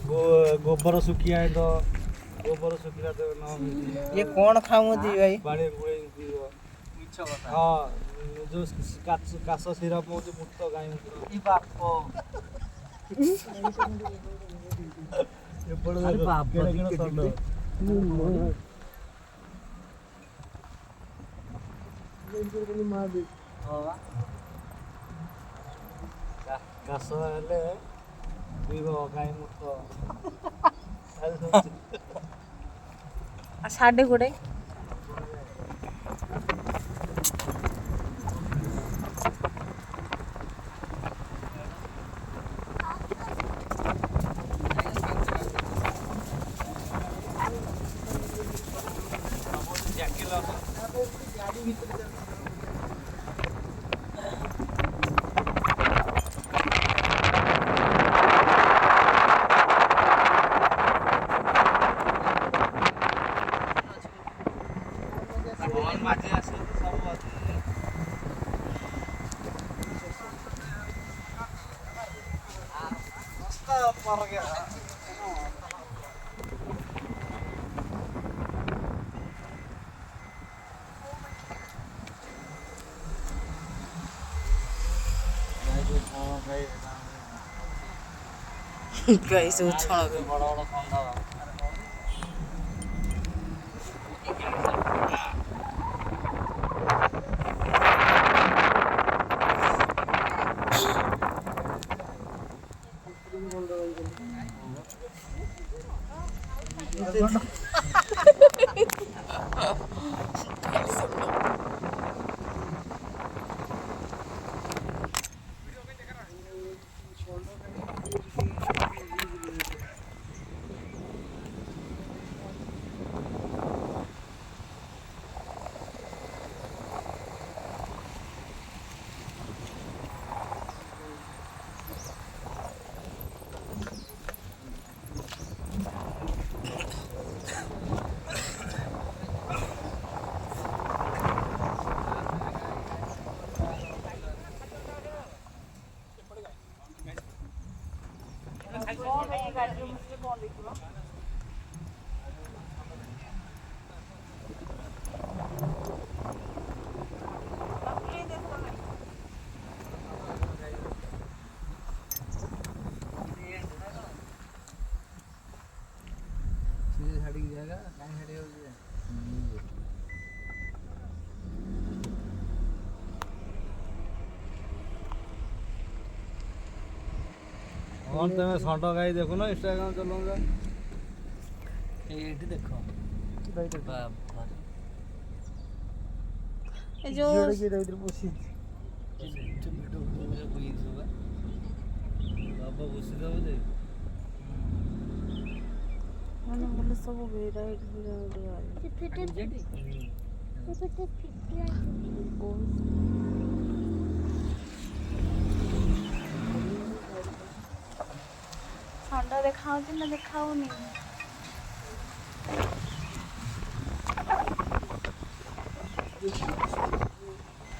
गोबर सुखिया है तो गोबर सुखिया तो ना ये कौन खाऊंगी भाई बाड़े गुड़े पियो मिछ कथा हां जो कास सिरप मो मुक्त गाय मुक्त ई बापो अरे बाप केड़ा संड कास हेले पिबो गाय मुक्त साढ़े गोटे कैसे उछाल बड़ा बड़ा संडा कौन तुम षंड गाई देखो ना इंस्टाग्राम चलाऊंगा ये देखो जो मैंने बोले सब ଥଣ୍ଡା ଦେଖାଉଛି ନା ଦେଖାଉନି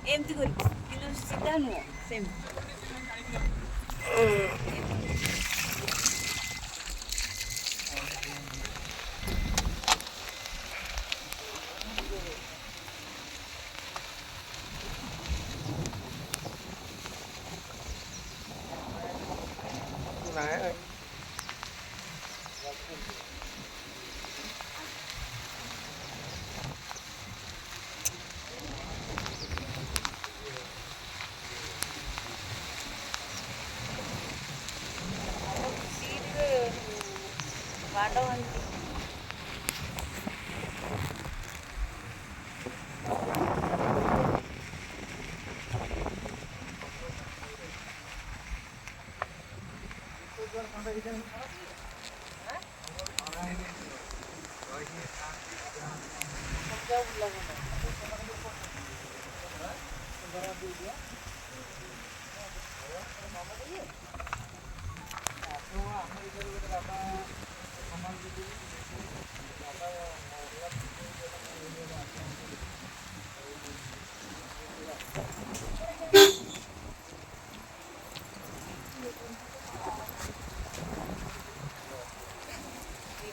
ଏମିତି କରି କିନ୍ତୁ ସିଧା ନୁହଁ ସେମିତି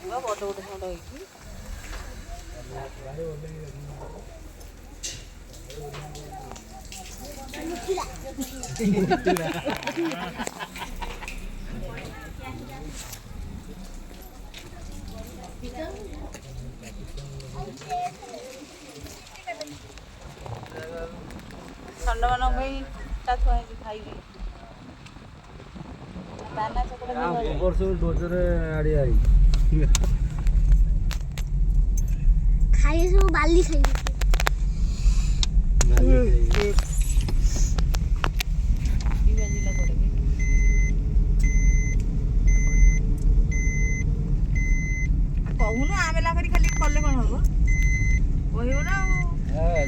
बड़ बड़ षंड होई षंड मान खाइबे दाना चकड़ा वर्ष डोजरे आड़ी आई खाइए सब बाली खाइए कहून आमेला करी खाली कले कौन हम कहब ना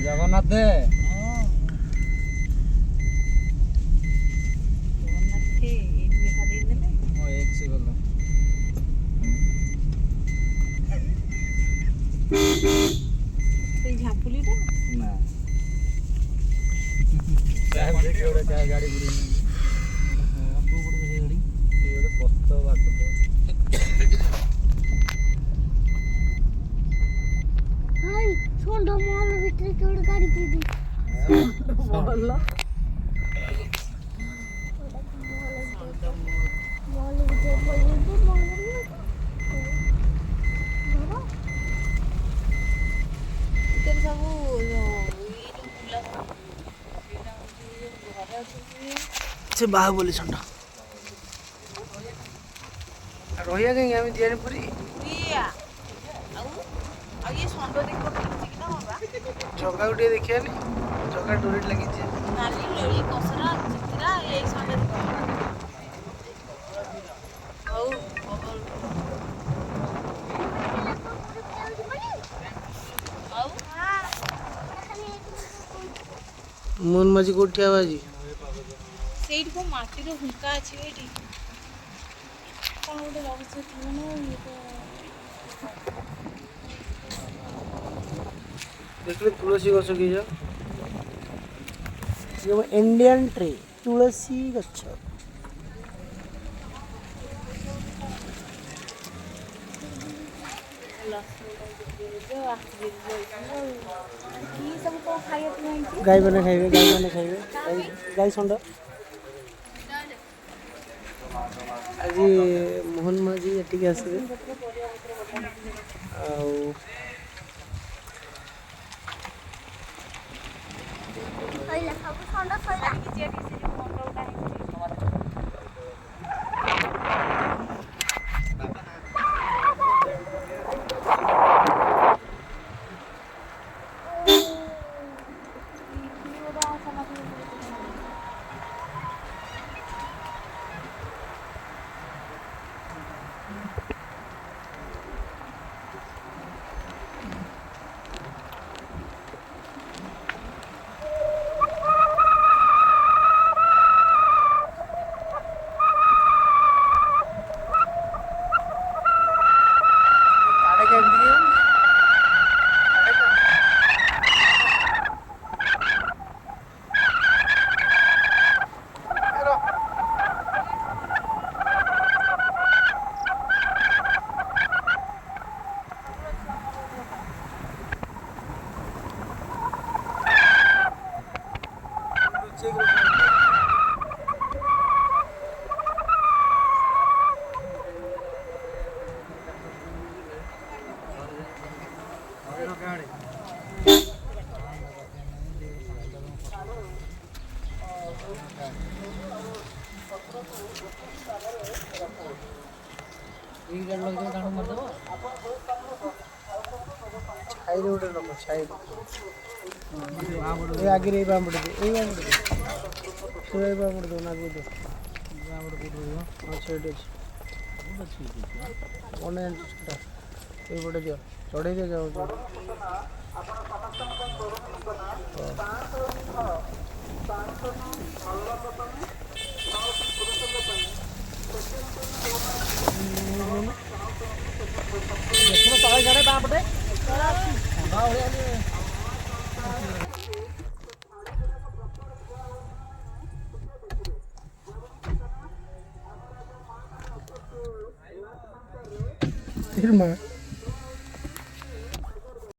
जगन्नाथ जगन्नाथ ये देखा दे देले एक से गला से झापुलीटा ना साहब देखिए ओरा क्या गाड़ी बुरी नहीं तू बड़ बजे गाड़ी ये ओरा पत्तो बाट तो हाय छोड़ मॉल भीतर के उड़ गाड़ी पीदी मॉल मॉल भीतर पड़ी मॉल तेरे सब ये जो फुला सेटा घरे अछि से बाहुबली षंड रहिया कहीं आम दियानी पूरी प्रिया आ ये षंड देखो कि ना होबा जगह गोटे देखियानी जगह डोरी लगी नाली लोली कसरा चित्रा ये षंड देखो हौ मोहन माझी कोठी आवाजी ସେଇଠି କୋଉ ମାଟିର ହୁଙ୍କା ଅଛି ଏଇଠି କ'ଣ ଗୋଟେ ରହସ୍ୟ ଥିବ ନା ଇଏ ତ देखले तुलसी गछ की जा ये इंडियन ट्री तुलसी गछ सब କ'ଣ ଖାଇବା ପାଇଁ गाय बने खाइबे गाय षंड आज मोहन माझी एटिक आसबे आउ खइला सब ठंडा खइला छाई रोड लोक छाई ए आगे रे बाम पड़े ए बाम पड़े सुरे बाम पड़े दो ना दे दो बाम पड़े पुट रहियो हां छेड अछि ओने छोटा ए पड़े दियो चढ़े दे जाओ देखो तळे गड़े बाम पड़े ठंडा हो गया हिरमा